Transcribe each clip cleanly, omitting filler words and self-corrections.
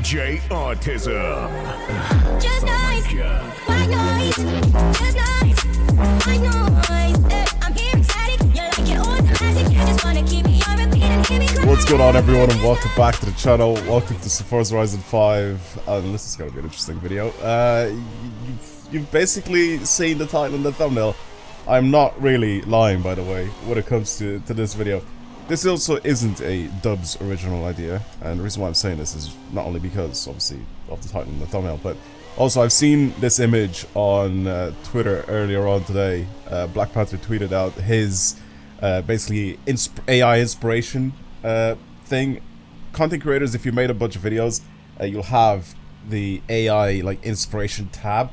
DJ Autism. Just nice, white noise. Just nice, white noise. I'm here excited, you like it automatic. I just wanna keep me on repeat and hear me cry. What's going on, everyone, and welcome back to the channel. Welcome to Forza Horizon 5. This is going to be an interesting video. You've basically seen the title and the thumbnail. I'm not really lying, by the way, when it comes to this video. This also isn't a Dubs original idea, and the reason why I'm saying this is not only because, obviously, of the title and the thumbnail, but also I've seen this image on Twitter earlier on today. Black Panther tweeted out his basically AI inspiration thing. Content creators, if you made a bunch of videos, you'll have the AI like inspiration tab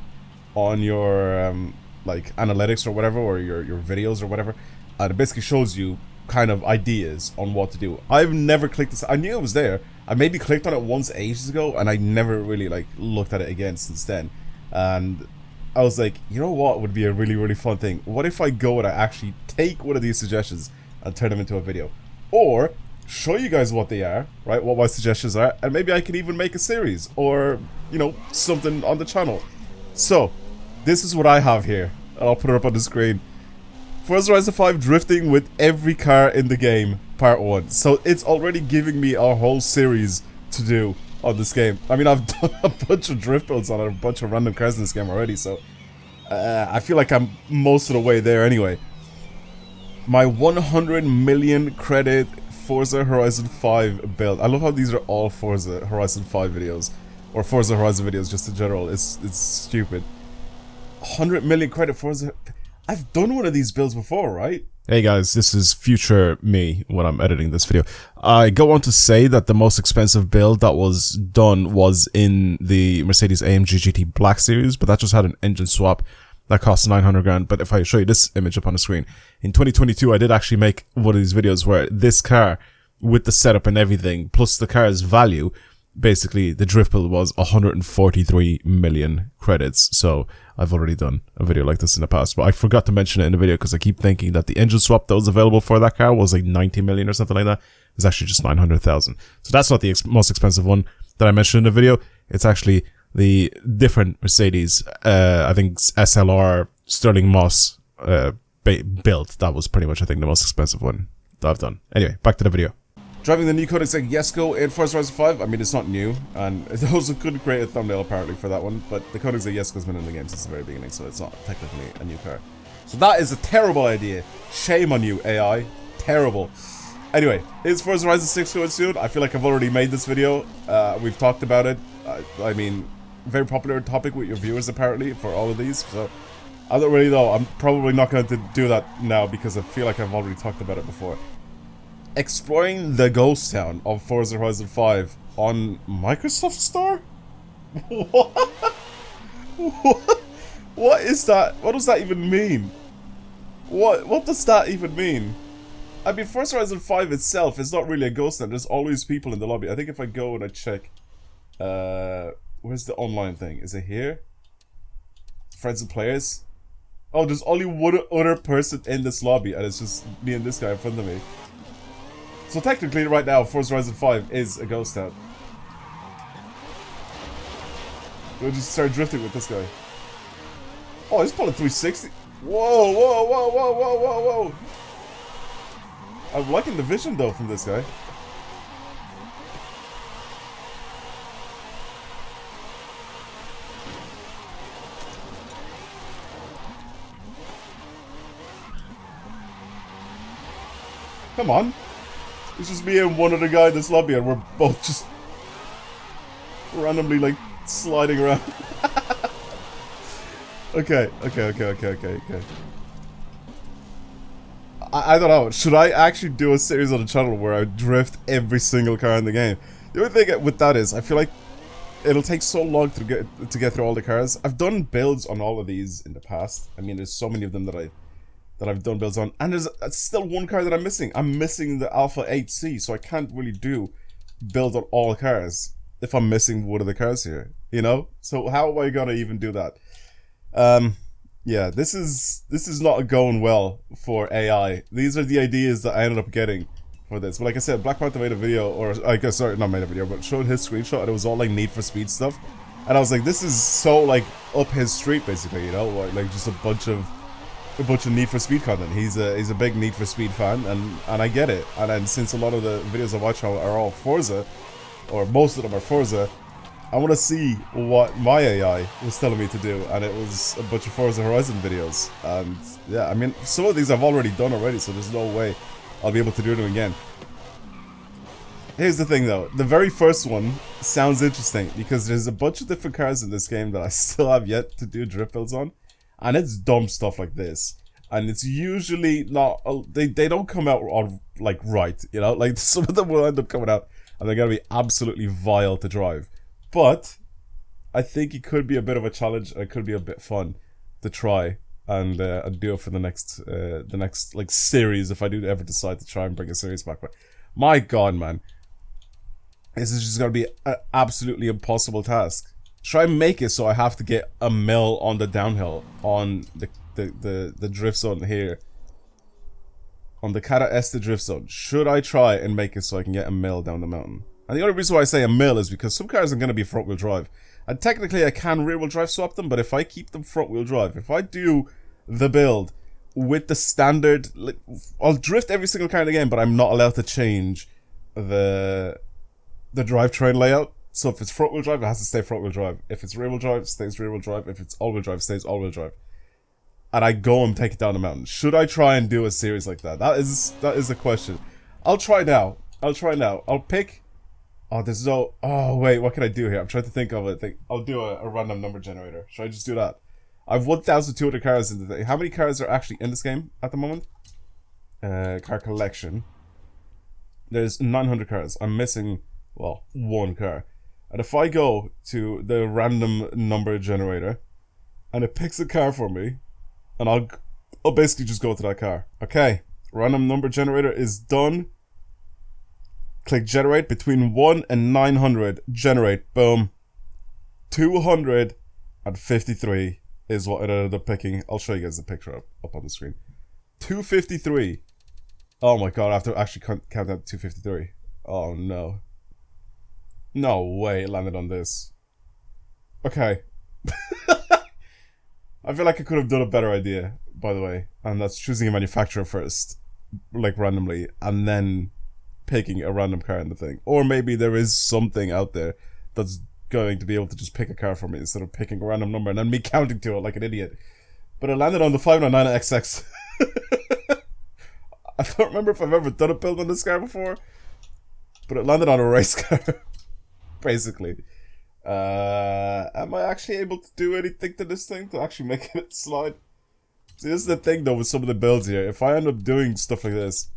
on your like analytics or whatever, or your videos or whatever, and it basically shows you kind of ideas on what to do. I've never clicked this. I knew it was there. I maybe clicked on it once ages ago, and I never really like looked at it again since then. And I was like, you know what would be a really fun thing? What if I go and I actually take one of these suggestions and turn them into a video, or show you guys what they are, right? What my suggestions are, and maybe I can even make a series or, you know, something on the channel. So this is what I have here, and I'll put it up on the screen. Forza Horizon 5 drifting with every car in the game, part 1. So it's already giving me a whole series to do on this game. I mean, I've done a bunch of drift builds on it, a bunch of random cars in this game already, so I feel like I'm most of the way there anyway. My 100 million credit Forza Horizon 5 build. I love how these are all Forza Horizon 5 videos, or Forza Horizon videos just in general. It's stupid. 100 million credit Forza. I've done one of these builds before, right? Hey guys, this is future me when I'm editing this video. I go on to say that the most expensive build that was done was in the Mercedes AMG GT Black Series, but that just had an engine swap that cost 900 grand. But if I show you this image up on the screen, in 2022 I did actually make one of these videos where this car, with the setup and everything, plus the car's value, basically the drift build was 143 million credits. So I've already done a video like this in the past, but I forgot to mention it in the video because I keep thinking that the engine swap that was available for that car was like 90 million or something like that. It's actually just 900,000. So that's not the most expensive one that I mentioned in the video. It's actually the different Mercedes, I think SLR Sterling Moss build. That was pretty much, I think, the most expensive one that I've done. Anyway, back to the video. Driving the new Koenigsegg Jesko in Forza Horizon 5. I mean, it's not new, and it also could create a thumbnail apparently for that one, but the Koenigsegg Jesko's been in the game since the very beginning, so it's not technically a new car. So that is a terrible idea. Shame on you, AI. Terrible. Anyway, is Forza Horizon 6 going soon? I feel like I've already made this video. We've talked about it. I mean, very popular topic with your viewers apparently for all of these, so I don't really know. I'm probably not going to do that now because I feel like I've already talked about it before. Exploring the ghost town of Forza Horizon 5 on Microsoft Store? What? What is that? What does that even mean? What does that even mean? I mean, Forza Horizon 5 itself is not really a ghost town. There's always people in the lobby. I think if I go and I check, where's the online thing? Is it here? Friends and players? Oh, there's only one other person in this lobby, and it's just me and this guy in front of me. So technically, right now, Forza Horizon 5 is a ghost town. We'll just start drifting with this guy. Oh, he's pulling 360. Whoa. I'm liking the vision, though, from this guy. Come on. It's just me and one other guy in this lobby, and we're both just randomly, like, sliding around. Okay. I don't know. Should I actually do a series on the channel where I drift every single car in the game? The only thing with that is, I feel like it'll take so long to get through all the cars. I've done builds on all of these in the past. I mean, there's so many of them that I've done builds on, and there's still one car that I'm missing. I'm missing the Alpha 8C, so I can't really do build on all cars if I'm missing one of the cars here, you know? So how am I gonna even do that? Yeah, this is not going well for AI. These are the ideas that I ended up getting for this. But like I said, Black Panther made a video, or I guess, sorry, not made a video, but showed his screenshot, and it was all like Need for Speed stuff. And I was like, this is so like up his street, basically, you know, like just a bunch of Need for Speed content. He's a big Need for Speed fan, and I get it. And then since a lot of the videos I watch are all Forza, or most of them are Forza, I want to see what my AI was telling me to do, and it was a bunch of Forza Horizon videos. And yeah, I mean, some of these I've already done already, so there's no way I'll be able to do them again. Here's the thing though, the very first one sounds interesting because there's a bunch of different cars in this game that I still have yet to do drift builds on, and it's dumb stuff like this. And it's usually not, they don't come out on like right, you know, like some of them will end up coming out and they're gonna be absolutely vile to drive. But I think it could be a bit of a challenge, and it could be a bit fun to try and do it for the next like series if I do ever decide to try and bring a series back. But my god, man, this is just gonna be an absolutely impossible task. Try and make it so I have to get a mil on the downhill on the drift zone here. On the Cara Este drift zone. Should I try and make it so I can get a mil down the mountain? And the only reason why I say a mil is because some cars are going to be front wheel drive. And technically I can rear wheel drive swap them, but if I keep them front wheel drive, if I do the build with the standard, like, I'll drift every single car in the game, but I'm not allowed to change the drivetrain layout. So if it's front wheel drive, it has to stay front wheel drive. If it's rear wheel drive, it stays rear wheel drive. If it's all wheel drive, it stays all wheel drive. And I go and take it down the mountain. Should I try and do a series like that? That is the question. I'll try now. I'll pick. Oh, there's no. Oh wait, what can I do here? I'm trying to think of it. I'll do a random number generator. Should I just do that? I have 1,200 cars in the thing. How many cars are actually in this game at the moment? Car collection. There's 900 cars. I'm missing, well, one car. And if I go to the random number generator, and it picks a car for me, and I'll basically just go to that car. Okay, random number generator is done. Click generate between 1 and 900. Generate. Boom. 253 is what it ended up picking. I'll show you guys the picture up on the screen. 253. Oh my god, I have to actually count down to 253. Oh no. No way it landed on this. Okay. I feel like I could have done a better idea, by the way. And that's choosing a manufacturer first, like randomly, and then picking a random car in the thing. Or maybe there is something out there that's going to be able to just pick a car for me instead of picking a random number and then me counting to it like an idiot. But it landed on the 599XX. I don't remember if I've ever done a build on this car before, but it landed on a race car, basically. Am I actually able to do anything to this thing to actually make it slide? See, this is the thing though with some of the builds here. If I end up doing stuff like this,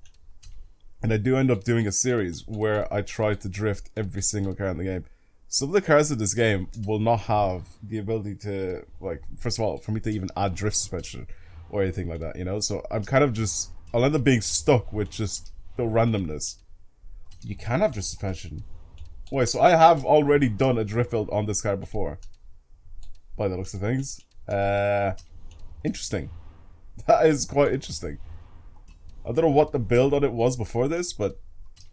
and I do end up doing a series where I try to drift every single car in the game, some of the cars in this game will not have the ability to, like, first of all, for me to even add drift suspension or anything like that, you know? So I'm kind of just, I'll end up being stuck with just the randomness. You can have drift suspension. Wait, so I have already done a drift build on this car before, by the looks of things. Interesting. That is quite interesting. I don't know what the build on it was before this, but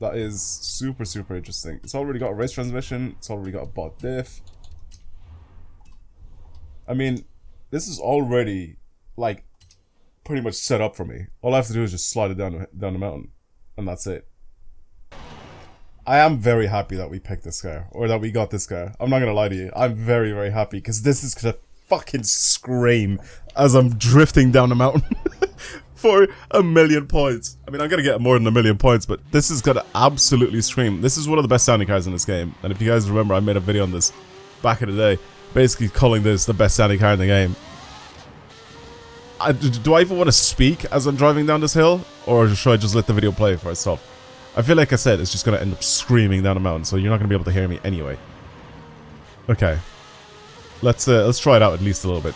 that is super, super interesting. It's already got a race transmission. It's already got a bot diff. I mean, this is already, like, pretty much set up for me. All I have to do is just slide it down the mountain, and that's it. I am very happy that we picked this car, or that we got this car. I'm not gonna lie to you. I'm very, very happy, because this is gonna fucking scream as I'm drifting down the mountain for 1,000,000 points. I mean, I'm gonna get more than 1,000,000 points, but this is gonna absolutely scream. This is one of the best sounding cars in this game, and if you guys remember, I made a video on this back in the day, basically calling this the best sounding car in the game. Do I even want to speak as I'm driving down this hill, or should I just let the video play for itself? I feel like I said, it's just gonna end up screaming down the mountain, so you're not gonna be able to hear me anyway. Okay. Let's try it out at least a little bit.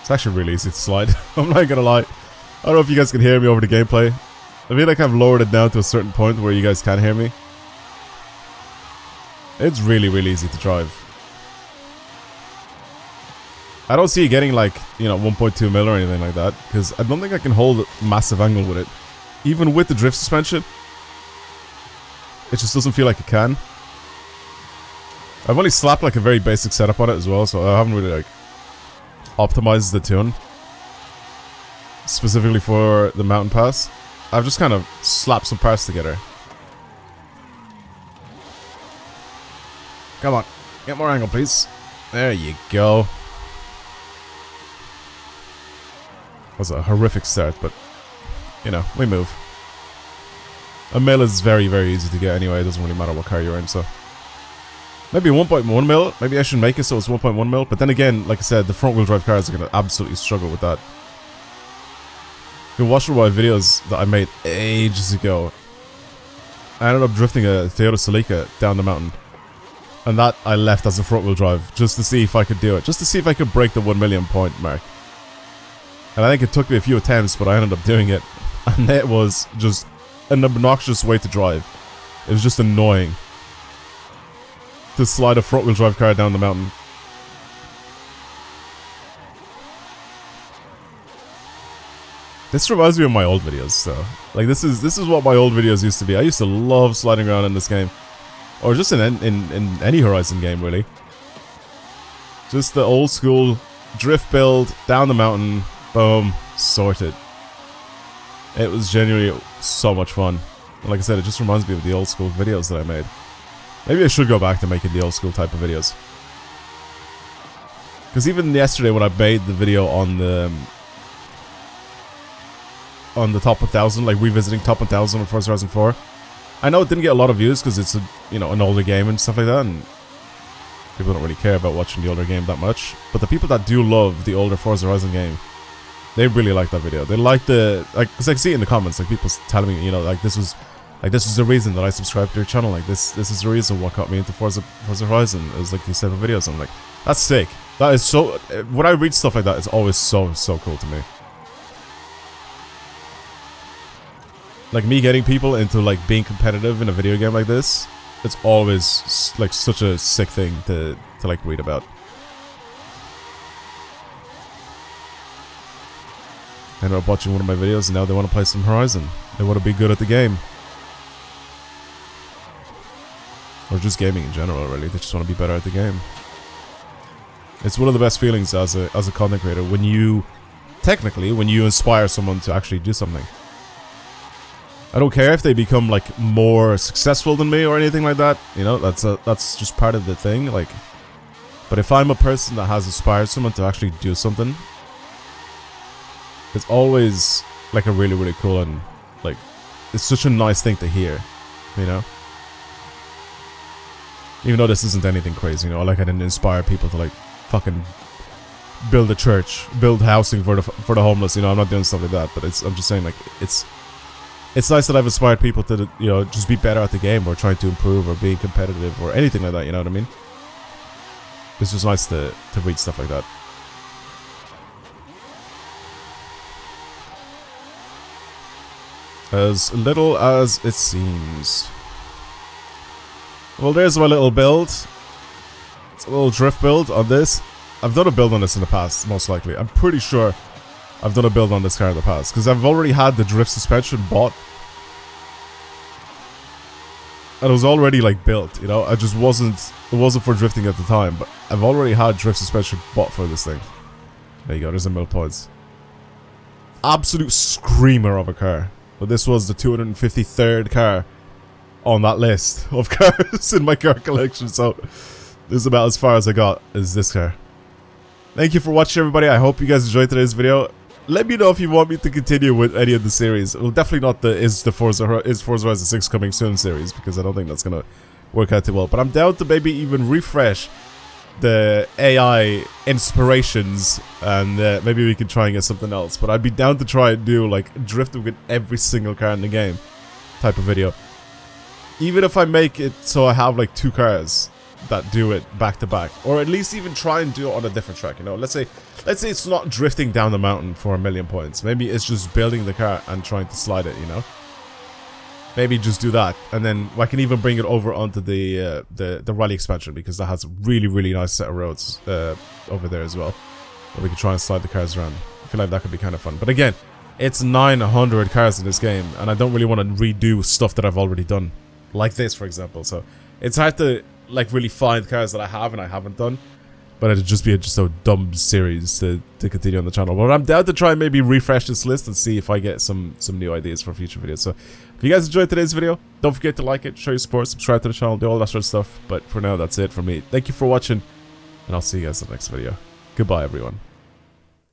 It's actually really easy to slide. I'm not gonna lie. I don't know if you guys can hear me over the gameplay. I feel like I've lowered it down to a certain point where you guys can hear me. It's really, really easy to drive. I don't see it getting like, you know, 1.2 mil or anything like that, because I don't think I can hold a massive angle with it. Even with the drift suspension, it just doesn't feel like it can. I've only slapped like a very basic setup on it as well, so I haven't really like optimized the tune specifically for the mountain pass. I've just kind of slapped some parts together. Come on, get more angle, please. There you go. Was a horrific start, but you know, we move. A mil is very, very easy to get anyway. It doesn't really matter what car you're in, so maybe 1.1 mil. Maybe I should make it so it's 1.1 mil. But then again, like I said, the front wheel drive cars are gonna absolutely struggle with that. If you watch one of my videos that I made ages ago, I ended up drifting a Toyota Celica down the mountain, and that I left as a front wheel drive just to see if I could do it, just to see if I could break the 1 million point mark. And I think it took me a few attempts, but I ended up doing it. And it was just an obnoxious way to drive. It was just annoying to slide a front wheel drive car down the mountain. This reminds me of my old videos, though. Like this is what my old videos used to be. I used to love sliding around in this game, or just in any Horizon game, really. Just the old school drift build down the mountain. Boom, sorted. It was genuinely so much fun. And like I said, it just reminds me of the old school videos that I made. Maybe I should go back to making the old school type of videos. Because even yesterday when I made the video on the top 1000, like revisiting top 1000 of Forza Horizon 4, I know it didn't get a lot of views because it's a, you know, an older game and stuff like that, and people don't really care about watching the older game that much. But the people that do love the older Forza Horizon game, they really like that video. They like the, like, because I see it in the comments, like people telling me, you know, like this was the reason that I subscribed to your channel. Like this is the reason what got me into Forza Horizon. It was like these type of videos. I'm like, that's sick. That is so. When I read stuff like that, it's always so cool to me. Like me getting people into like being competitive in a video game like this, it's always like such a sick thing to like read about. I ended up watching one of my videos and now they want to play some Horizon. They want to be good at the game. Or just gaming in general, really. They just want to be better at the game. It's one of the best feelings as a content creator when you, technically, when you inspire someone to actually do something. I don't care if they become like more successful than me or anything like that. You know, that's just part of the thing. Like, but if I'm a person that has inspired someone to actually do something, it's always like a really cool and like it's such a nice thing to hear, you know. Even though this isn't anything crazy, you know, like I didn't inspire people to like fucking build a church, build housing for the homeless, you know. I'm not doing stuff like that, but I'm just saying like it's nice that I've inspired people to, you know, just be better at the game or trying to improve or being competitive or anything like that, you know what I mean? It's just nice to read stuff like that. As little as it seems. Well, there's my little build. It's a little drift build on this. I've done a build on this in the past, most likely. I'm pretty sure I've done a build on this car in the past, because I've already had the drift suspension bought. And it was already like built, you know. It wasn't for drifting at the time, but I've already had drift suspension bought for this thing. There you go, there's a mil points. Absolute screamer of a car. But this was the 253rd car on that list of cars in my car collection, so this is about as far as I got is this car. Thank you for watching, everybody. I hope you guys enjoyed today's video. Let me know if you want me to continue with any of the series. Well, definitely not the is Forza Horizon 6 coming soon series, because I don't think that's gonna work out too well. But I'm down to maybe even refresh the AI inspirations, and maybe we can try and get something else. But I'd be down to try and do like drifting with every single car in the game type of video. Even if I make it so I have like 2 cars that do it back to back, or at least even try and do it on a different track, you know. Let's say let's say it's not drifting down the mountain for 1,000,000 points. Maybe it's just building the car and trying to slide it, you know? Maybe just do that, and then I can even bring it over onto the rally expansion, because that has a really, really nice set of roads over there as well. Where we can try and slide the cars around. I feel like that could be kind of fun. But again, it's 900 cars in this game, and I don't really want to redo stuff that I've already done. Like this, for example. So it's hard to like really find cars that I have and I haven't done. But it'd just be just a dumb series to continue on the channel. But I'm down to try and maybe refresh this list and see if I get some new ideas for future videos. So if you guys enjoyed today's video, don't forget to like it, show your support, subscribe to the channel, do all that sort of stuff. But for now, that's it for me. Thank you for watching, and I'll see you guys in the next video. Goodbye, everyone.